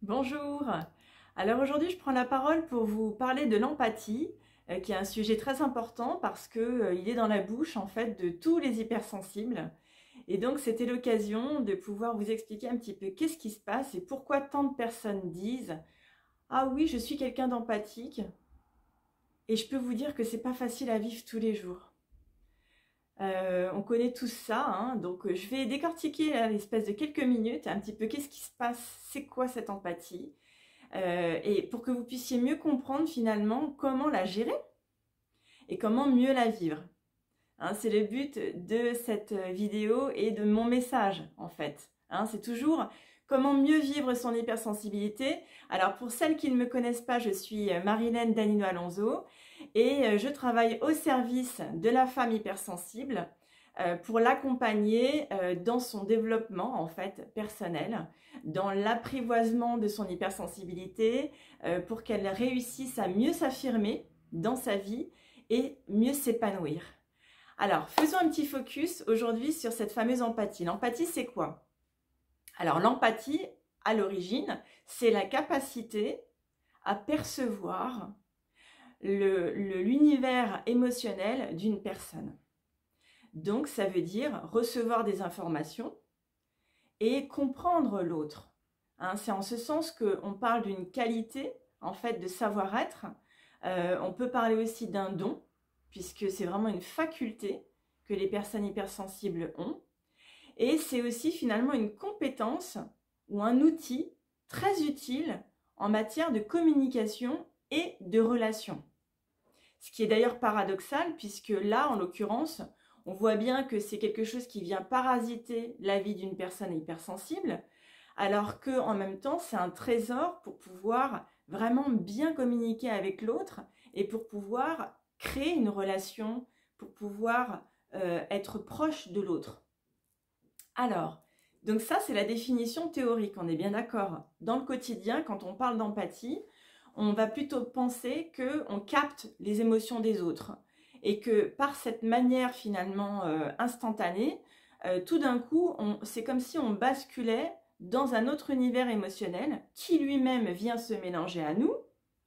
Bonjour. Alors aujourd'hui, je prends la parole pour vous parler de l'empathie, qui est un sujet très important parce que il est dans la bouche en fait de tous les hypersensibles. Et donc c'était l'occasion de pouvoir vous expliquer un petit peu qu'est-ce qui se passe et pourquoi tant de personnes disent «Ah oui, je suis quelqu'un d'empathique» et je peux vous dire que c'est pas facile à vivre tous les jours. On connaît tous ça, hein, donc je vais décortiquer à l'espace de quelques minutes un petit peu qu'est-ce qui se passe, c'est quoi cette empathie. Et pour que vous puissiez mieux comprendre finalement comment la gérer et comment mieux la vivre. Hein, c'est le but de cette vidéo et de mon message en fait. Hein, c'est toujours comment mieux vivre son hypersensibilité. Alors pour celles qui ne me connaissent pas, je suis Marilène Danino-Alonso et je travaille au service de la femme hypersensible pour l'accompagner dans son développement en fait personnel, dans l'apprivoisement de son hypersensibilité, pour qu'elle réussisse à mieux s'affirmer dans sa vie et mieux s'épanouir. Alors, faisons un petit focus aujourd'hui sur cette fameuse empathie. L'empathie, c'est quoi? Alors, l'empathie, à l'origine, c'est la capacité à percevoir l'univers émotionnel d'une personne. Donc, ça veut dire recevoir des informations et comprendre l'autre. Hein, c'est en ce sens qu'on parle d'une qualité, en fait, de savoir-être. On peut parler aussi d'un don, puisque c'est vraiment une faculté que les personnes hypersensibles ont. Et c'est aussi finalement une compétence ou un outil très utile en matière de communication et de relation. Ce qui est d'ailleurs paradoxal, puisque là, en l'occurrence, on voit bien que c'est quelque chose qui vient parasiter la vie d'une personne hypersensible, alors qu'en même temps, c'est un trésor pour pouvoir vraiment bien communiquer avec l'autre et pour pouvoir créer une relation, pour pouvoir être proche de l'autre. Alors, donc ça, c'est la définition théorique, on est bien d'accord. Dans le quotidien, quand on parle d'empathie, on va plutôt penser qu'on capte les émotions des autres et que par cette manière finalement instantanée, tout d'un coup, c'est comme si on basculait dans un autre univers émotionnel qui lui-même vient se mélanger à nous,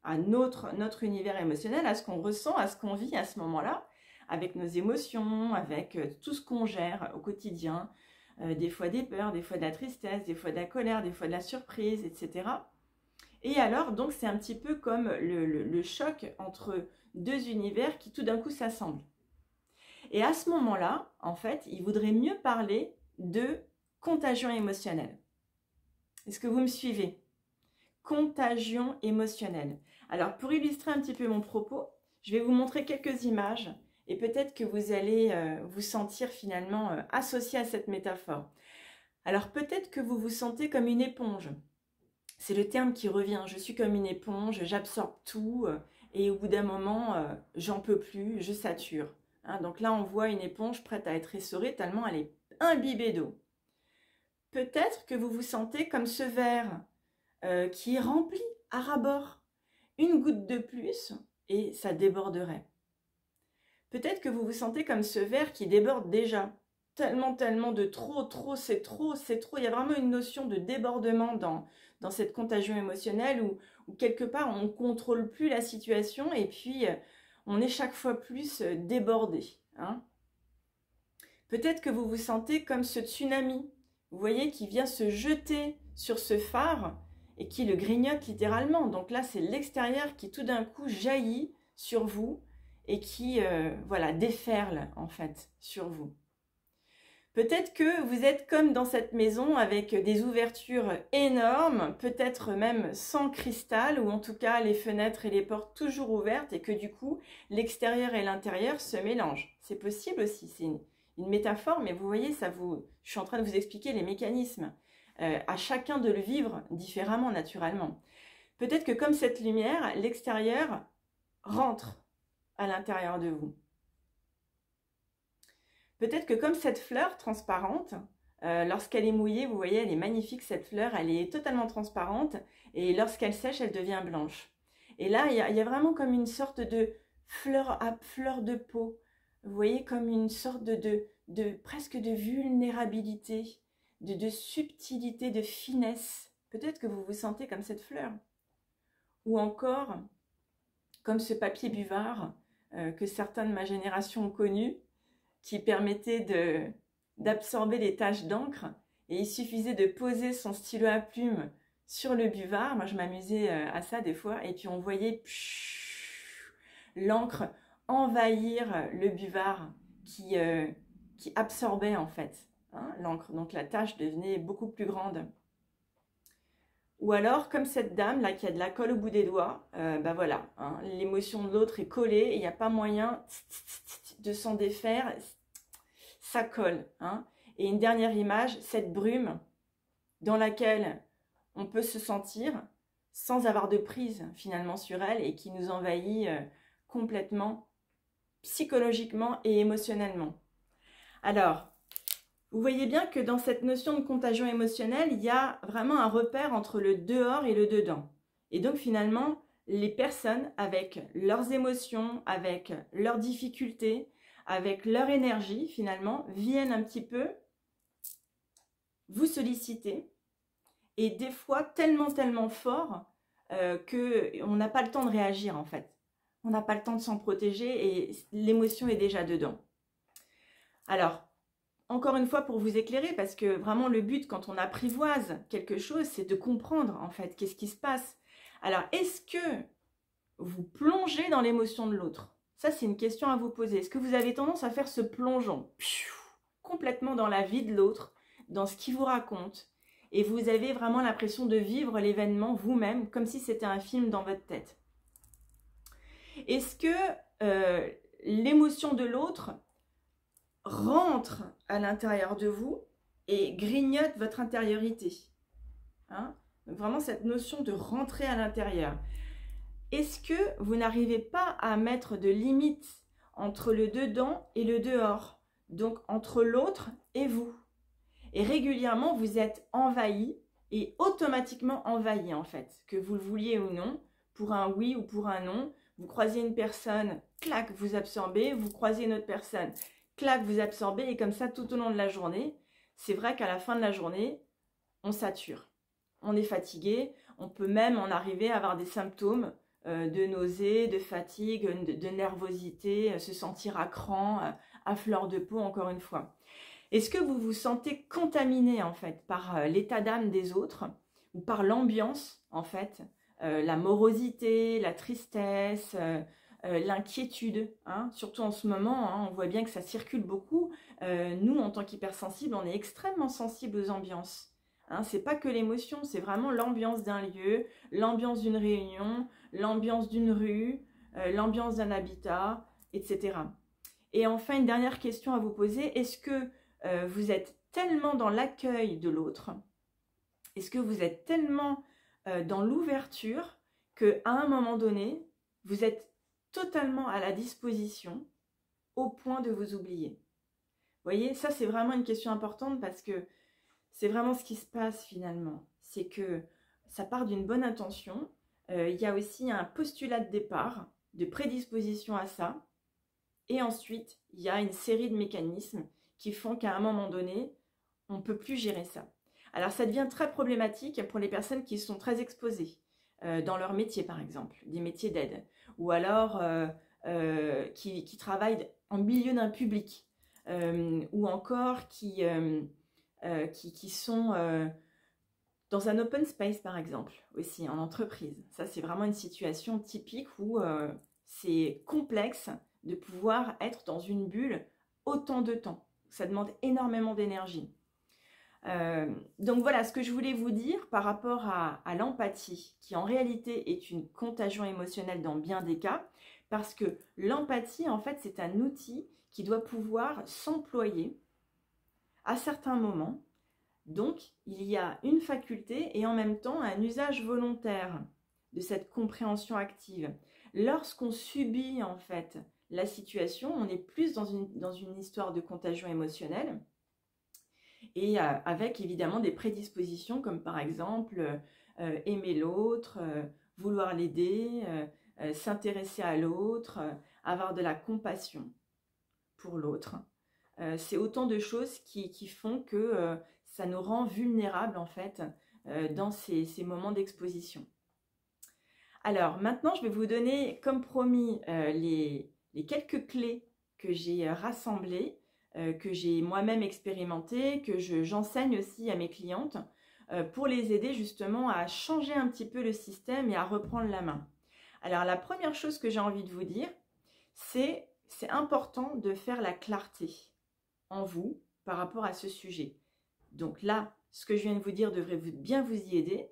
à notre univers émotionnel, à ce qu'on ressent, à ce qu'on vit à ce moment-là, avec nos émotions, avec tout ce qu'on gère au quotidien, des fois des peurs, des fois de la tristesse, des fois de la colère, des fois de la surprise, etc. Et alors, donc, c'est un petit peu comme le choc entre deux univers qui tout d'un coup s'assemblent. Et à ce moment-là, en fait, il vaudrait mieux parler de contagion émotionnelle. Est-ce que vous me suivez? Contagion émotionnelle. Alors, pour illustrer un petit peu mon propos, je vais vous montrer quelques images et peut-être que vous allez vous sentir finalement associé à cette métaphore. Alors, peut-être que vous vous sentez comme une éponge. C'est le terme qui revient. Je suis comme une éponge, j'absorbe tout et au bout d'un moment, j'en peux plus, je sature. Hein, donc là, on voit une éponge prête à être essorée tellement elle est imbibée d'eau. Peut-être que vous vous sentez comme ce verre qui est rempli à ras-bord. Une goutte de plus et ça déborderait. Peut-être que vous vous sentez comme ce verre qui déborde déjà. Tellement de trop, c'est trop, c'est trop. Il y a vraiment une notion de débordement dans cette contagion émotionnelle où quelque part on ne contrôle plus la situation et puis on est chaque fois plus débordé. Hein. Peut-être que vous vous sentez comme ce tsunami, vous voyez, qui vient se jeter sur ce phare et qui le grignote littéralement. Donc là, c'est l'extérieur qui tout d'un coup jaillit sur vous et qui voilà, déferle en fait sur vous. Peut-être que vous êtes comme dans cette maison avec des ouvertures énormes, peut-être même sans cristal, ou en tout cas les fenêtres et les portes toujours ouvertes et que du coup l'extérieur et l'intérieur se mélangent. C'est possible aussi, c'est une métaphore, mais vous voyez, je suis en train de vous expliquer les mécanismes. À chacun de le vivre différemment naturellement. Peut-être que comme cette lumière, l'extérieur rentre à l'intérieur de vous. Peut-être que comme cette fleur transparente, lorsqu'elle est mouillée, vous voyez, elle est magnifique cette fleur, elle est totalement transparente et lorsqu'elle sèche, elle devient blanche. Et là, il y a vraiment comme une sorte de fleur à fleur de peau, vous voyez, comme une sorte presque de vulnérabilité, de subtilité, de finesse Peut-être que vous vous sentez comme cette fleur. Ou encore, comme ce papier buvard que certains de ma génération ont connu, qui permettait d'absorber les taches d'encre. Et il suffisait de poser son stylo à plume sur le buvard. Moi, je m'amusais à ça des fois. Et puis, on voyait l'encre envahir le buvard qui absorbait en fait l'encre. Donc, la tache devenait beaucoup plus grande. Ou alors, comme cette dame là qui a de la colle au bout des doigts, bah voilà, l'émotion de l'autre est collée et il n'y a pas moyen de s'en défaire, ça colle. Et une dernière image, cette brume dans laquelle on peut se sentir sans avoir de prise finalement sur elle et qui nous envahit complètement psychologiquement et émotionnellement. Alors, vous voyez bien que dans cette notion de contagion émotionnelle, il y a vraiment un repère entre le dehors et le dedans. Et donc finalement, les personnes avec leurs émotions, avec leurs difficultés, avec leur énergie finalement, viennent un petit peu vous solliciter. Et des fois tellement fort qu'on n'a pas le temps de réagir en fait. On n'a pas le temps de s'en protéger et l'émotion est déjà dedans. Alors, encore une fois pour vous éclairer, parce que vraiment le but quand on apprivoise quelque chose, c'est de comprendre en fait qu'est-ce qui se passe. Alors, est-ce que vous plongez dans l'émotion de l'autre? Ça, c'est une question à vous poser. Est-ce que vous avez tendance à faire ce plongeon complètement dans la vie de l'autre, dans ce qu'il vous raconte, et vous avez vraiment l'impression de vivre l'événement vous-même, comme si c'était un film dans votre tête? Est-ce que l'émotion de l'autre rentre à l'intérieur de vous et grignote votre intériorité? Donc vraiment cette notion de rentrer à l'intérieur. Est-ce que vous n'arrivez pas à mettre de limite entre le dedans et le dehors, donc entre l'autre et vous? Et régulièrement, vous êtes envahi et automatiquement envahi en fait, que vous le vouliez ou non, pour un oui ou pour un non. Vous croisez une personne, clac, vous absorbez, vous croisez une autre personne, clac, vous absorbez, et comme ça tout au long de la journée. C'est vrai qu'à la fin de la journée, on sature, on est fatigué, on peut même en arriver à avoir des symptômes de nausée, de fatigue, de nervosité, se sentir à cran, à fleur de peau encore une fois. Est-ce que vous vous sentez contaminé en fait par l'état d'âme des autres ou par l'ambiance en fait, la morosité, la tristesse, l'inquiétude, surtout en ce moment, on voit bien que ça circule beaucoup. Nous, en tant qu'hypersensibles, on est extrêmement sensibles aux ambiances. C'est pas que l'émotion, c'est vraiment l'ambiance d'un lieu, l'ambiance d'une réunion, l'ambiance d'une rue, l'ambiance d'un habitat, etc. Et enfin, une dernière question à vous poser, est-ce que vous êtes tellement dans l'accueil de l'autre, est-ce que vous êtes tellement dans l'ouverture qu'à un moment donné, vous êtes totalement à la disposition au point de vous oublier? Vous voyez, ça c'est vraiment une question importante parce que c'est vraiment ce qui se passe finalement. C'est que ça part d'une bonne intention. Il y a aussi un postulat de départ, de prédisposition à ça. Et ensuite, il y a une série de mécanismes qui font qu'à un moment donné, on ne peut plus gérer ça. Alors ça devient très problématique pour les personnes qui sont très exposées dans leur métier par exemple, des métiers d'aide, ou alors qui travaillent en milieu d'un public, ou encore qui sont dans un open space par exemple, aussi en entreprise. Ça c'est vraiment une situation typique où c'est complexe de pouvoir être dans une bulle autant de temps. Ça demande énormément d'énergie. Donc voilà ce que je voulais vous dire par rapport à l'empathie, qui en réalité est une contagion émotionnelle dans bien des cas, parce que l'empathie, en fait, c'est un outil qui doit pouvoir s'employer à certains moments. Donc, il y a une faculté et en même temps un usage volontaire de cette compréhension active. Lorsqu'on subit, en fait, la situation, on est plus dans une histoire de contagion émotionnelle, et avec évidemment des prédispositions comme par exemple aimer l'autre, vouloir l'aider, s'intéresser à l'autre, avoir de la compassion pour l'autre. C'est autant de choses qui font que ça nous rend vulnérables en fait dans ces moments d'exposition. Alors maintenant, je vais vous donner, comme promis, les quelques clés que j'ai rassemblées, que j'ai moi-même expérimentées, que j'enseigne aussi à mes clientes, pour les aider justement à changer un petit peu le système et à reprendre la main. Alors la première chose que j'ai envie de vous dire, c'est important de faire la clarté en vous par rapport à ce sujet. Donc là, ce que je viens de vous dire devrait bien vous y aider.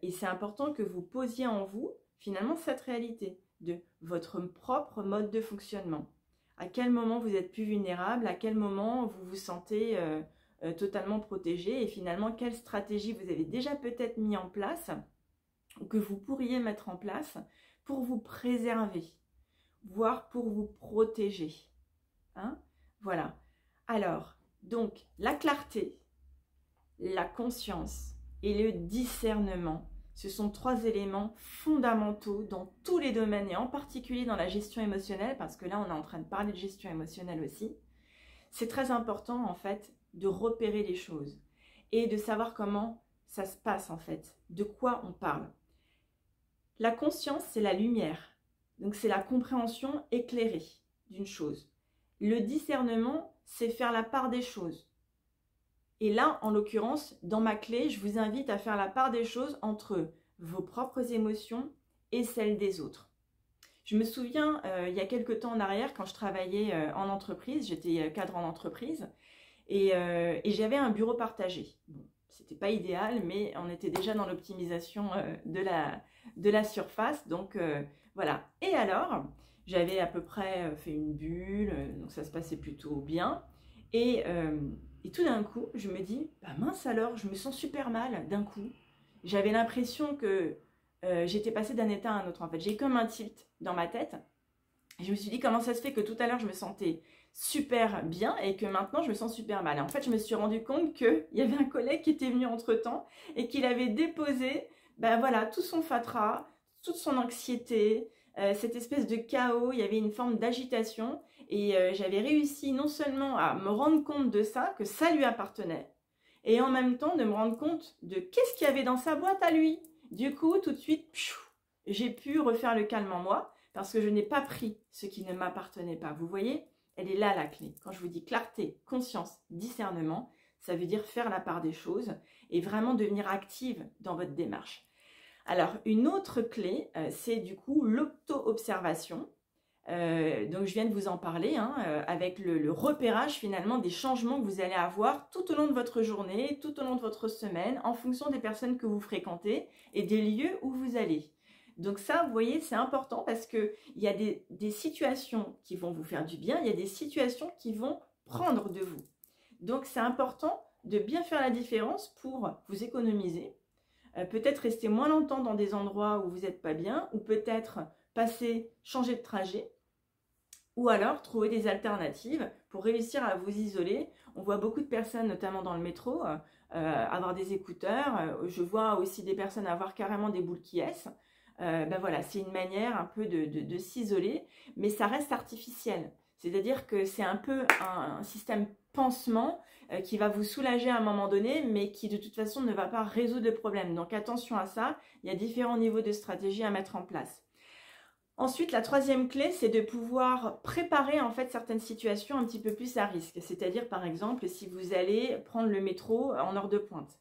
Et c'est important que vous posiez en vous, finalement, cette réalité de votre propre mode de fonctionnement. À quel moment vous êtes plus vulnérable, à quel moment vous vous sentez totalement protégé et finalement, quelle stratégie vous avez déjà peut-être mis en place ou que vous pourriez mettre en place pour vous préserver, voire pour vous protéger. Hein? Voilà. Alors, donc, la clarté, la conscience et le discernement, ce sont 3 éléments fondamentaux dans tous les domaines et en particulier dans la gestion émotionnelle, parce que là on est en train de parler de gestion émotionnelle aussi. C'est très important en fait de repérer les choses et de savoir comment ça se passe en fait, de quoi on parle. La conscience, c'est la lumière, donc c'est la compréhension éclairée d'une chose. Le discernement, c'est faire la part des choses. Et là, en l'occurrence, dans ma clé, je vous invite à faire la part des choses entre vos propres émotions et celles des autres. Je me souviens, il y a quelques temps en arrière, quand je travaillais en entreprise, j'étais cadre en entreprise, et j'avais un bureau partagé. Bon, c'était pas idéal, mais on était déjà dans l'optimisation de la surface, donc voilà. Et alors, j'avais à peu près fait une bulle, donc ça se passait plutôt bien, et tout d'un coup, je me dis, bah mince alors, je me sens super mal d'un coup. J'avais l'impression que j'étais passée d'un état à un autre. En fait, j'ai comme un tilt dans ma tête. Et je me suis dit, comment ça se fait que tout à l'heure, je me sentais super bien et que maintenant, je me sens super mal. Et en fait, je me suis rendu compte qu'il y avait un collègue qui était venu entre-temps et qu'il avait déposé voilà, tout son fatras, toute son anxiété, cette espèce de chaos. Il y avait une forme d'agitation. Et j'avais réussi non seulement à me rendre compte de ça, que ça lui appartenait, et en même temps de me rendre compte de qu'est-ce qu'il y avait dans sa boîte à lui. Du coup, tout de suite, j'ai pu refaire le calme en moi, parce que je n'ai pas pris ce qui ne m'appartenait pas. Vous voyez, elle est là la clé. Quand je vous dis clarté, conscience, discernement, ça veut dire faire la part des choses et vraiment devenir active dans votre démarche. Alors, une autre clé, c'est du coup l'auto-observation. Donc je viens de vous en parler, avec le repérage finalement des changements que vous allez avoir tout au long de votre journée, tout au long de votre semaine, en fonction des personnes que vous fréquentez et des lieux où vous allez. Donc ça, vous voyez, c'est important parce qu'il y a des situations qui vont vous faire du bien, il y a des situations qui vont prendre de vous. Donc c'est important de bien faire la différence pour vous économiser, peut-être rester moins longtemps dans des endroits où vous n'êtes pas bien, ou peut-être changer de trajet, ou alors trouver des alternatives pour réussir à vous isoler. On voit beaucoup de personnes, notamment dans le métro, avoir des écouteurs. Je vois aussi des personnes avoir carrément des boules qui ess. Voilà, c'est une manière un peu de s'isoler, mais ça reste artificiel. C'est-à-dire que c'est un peu un système pansement qui va vous soulager à un moment donné, mais qui de toute façon ne va pas résoudre le problème. Donc attention à ça, il y a différents niveaux de stratégie à mettre en place. Ensuite, la troisième clé, c'est de pouvoir préparer en fait certaines situations un petit peu plus à risque. C'est-à-dire, par exemple, si vous allez prendre le métro en heure de pointe.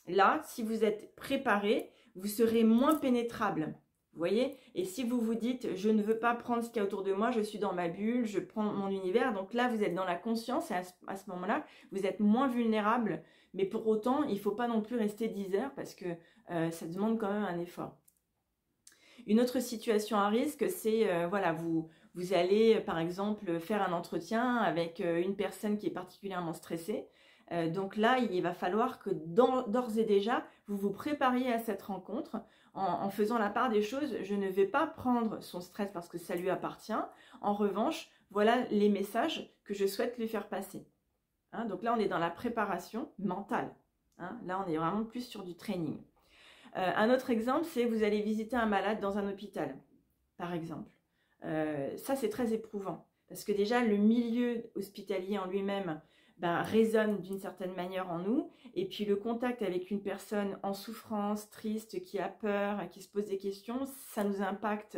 Là, si vous êtes préparé, vous serez moins pénétrable. Vous voyez? Et si vous vous dites, je ne veux pas prendre ce qu'il y a autour de moi, je suis dans ma bulle, je prends mon univers. Donc là, vous êtes dans la conscience et à ce moment-là, vous êtes moins vulnérable. Mais pour autant, il ne faut pas non plus rester 10 heures parce que ça demande quand même un effort. Une autre situation à risque, c'est voilà, vous allez par exemple faire un entretien avec une personne qui est particulièrement stressée. Donc là, il va falloir que d'ores et déjà, vous vous prépariez à cette rencontre en faisant la part des choses. Je ne vais pas prendre son stress parce que ça lui appartient. En revanche, voilà les messages que je souhaite lui faire passer. Hein, donc là, on est dans la préparation mentale. Hein, là, on est vraiment plus sur du training. Un autre exemple, c'est vous allez visiter un malade dans un hôpital, par exemple. Ça, c'est très éprouvant. Parce que déjà, le milieu hospitalier en lui-même, résonne d'une certaine manière en nous. Et puis le contact avec une personne en souffrance, triste, qui a peur, qui se pose des questions, ça nous impacte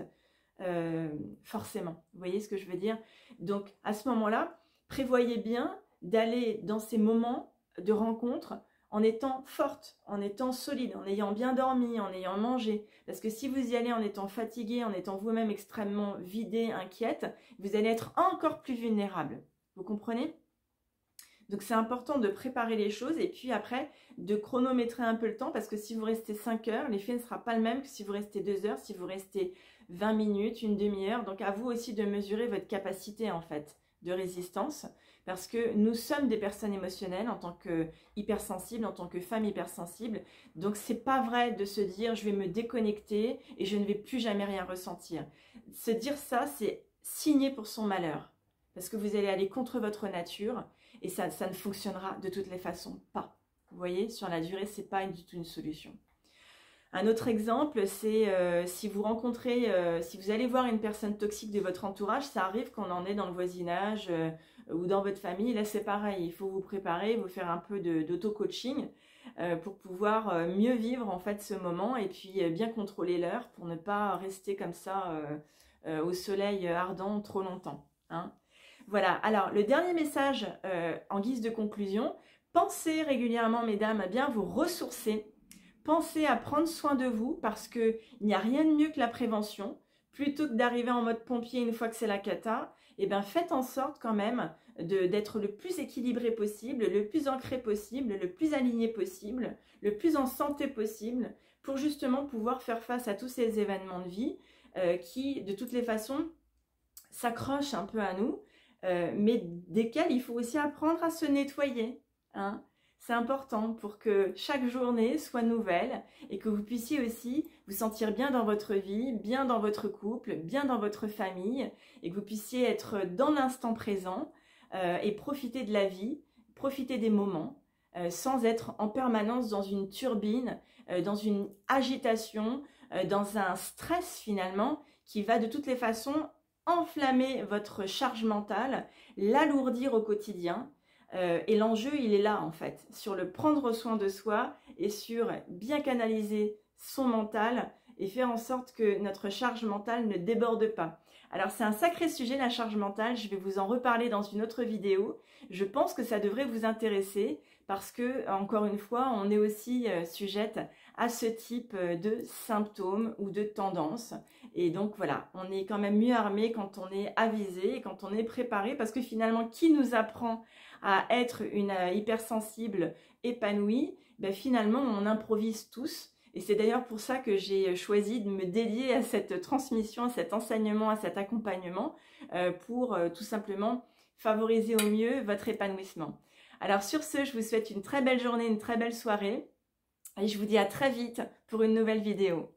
forcément. Vous voyez ce que je veux dire? Donc à ce moment-là, prévoyez bien d'aller dans ces moments de rencontre en étant forte, en étant solide, en ayant bien dormi, en ayant mangé. Parce que si vous y allez en étant fatigué, en étant vous-même extrêmement vidé, inquiète, vous allez être encore plus vulnérable. Vous comprenez? Donc c'est important de préparer les choses et puis après de chronométrer un peu le temps, parce que si vous restez 5 heures, l'effet ne sera pas le même que si vous restez 2 heures, si vous restez 20 minutes, une demi-heure. Donc à vous aussi de mesurer votre capacité en fait de résistance, parce que nous sommes des personnes émotionnelles en tant que hypersensibles, en tant que femmes hypersensibles. Donc c'est pas vrai de se dire je vais me déconnecter et je ne vais plus jamais rien ressentir. Se dire ça, c'est signer pour son malheur, parce que vous allez aller contre votre nature et ça ne fonctionnera de toutes les façons pas. Vous voyez, sur la durée, c'est pas du tout une solution. Un autre exemple, c'est si vous rencontrez, si vous allez voir une personne toxique de votre entourage, ça arrive qu'on en est dans le voisinage ou dans votre famille. Là, c'est pareil, il faut vous préparer, vous faire un peu d'auto-coaching pour pouvoir mieux vivre en fait ce moment et puis bien contrôler l'heure pour ne pas rester comme ça au soleil ardent trop longtemps. Hein. Voilà, alors le dernier message en guise de conclusion, pensez régulièrement, mesdames, à bien vous ressourcer. Pensez à prendre soin de vous parce qu'il n'y a rien de mieux que la prévention. Plutôt que d'arriver en mode pompier une fois que c'est la cata, eh bien faites en sorte quand même d'être le plus équilibré possible, le plus ancré possible, le plus aligné possible, le plus en santé possible pour justement pouvoir faire face à tous ces événements de vie qui, de toutes les façons, s'accrochent un peu à nous, mais desquels il faut aussi apprendre à se nettoyer, hein. C'est important pour que chaque journée soit nouvelle et que vous puissiez aussi vous sentir bien dans votre vie, bien dans votre couple, bien dans votre famille et que vous puissiez être dans l'instant présent et profiter de la vie, profiter des moments sans être en permanence dans une turbine, dans une agitation, dans un stress finalement qui va de toutes les façons enflammer votre charge mentale, l'alourdir au quotidien. Et l'enjeu, il est là en fait, sur le prendre soin de soi et sur bien canaliser son mental et faire en sorte que notre charge mentale ne déborde pas. Alors c'est un sacré sujet, la charge mentale, je vais vous en reparler dans une autre vidéo. Je pense que ça devrait vous intéresser parce que, encore une fois, on est aussi sujette à ce type de symptômes ou de tendances. Et donc voilà, on est quand même mieux armé quand on est avisé et quand on est préparé, parce que finalement, qui nous apprend à être une hypersensible épanouie, ben finalement on improvise tous. Et c'est d'ailleurs pour ça que j'ai choisi de me dédier à cette transmission, à cet enseignement, à cet accompagnement pour tout simplement favoriser au mieux votre épanouissement. Alors sur ce, je vous souhaite une très belle journée, une très belle soirée et je vous dis à très vite pour une nouvelle vidéo.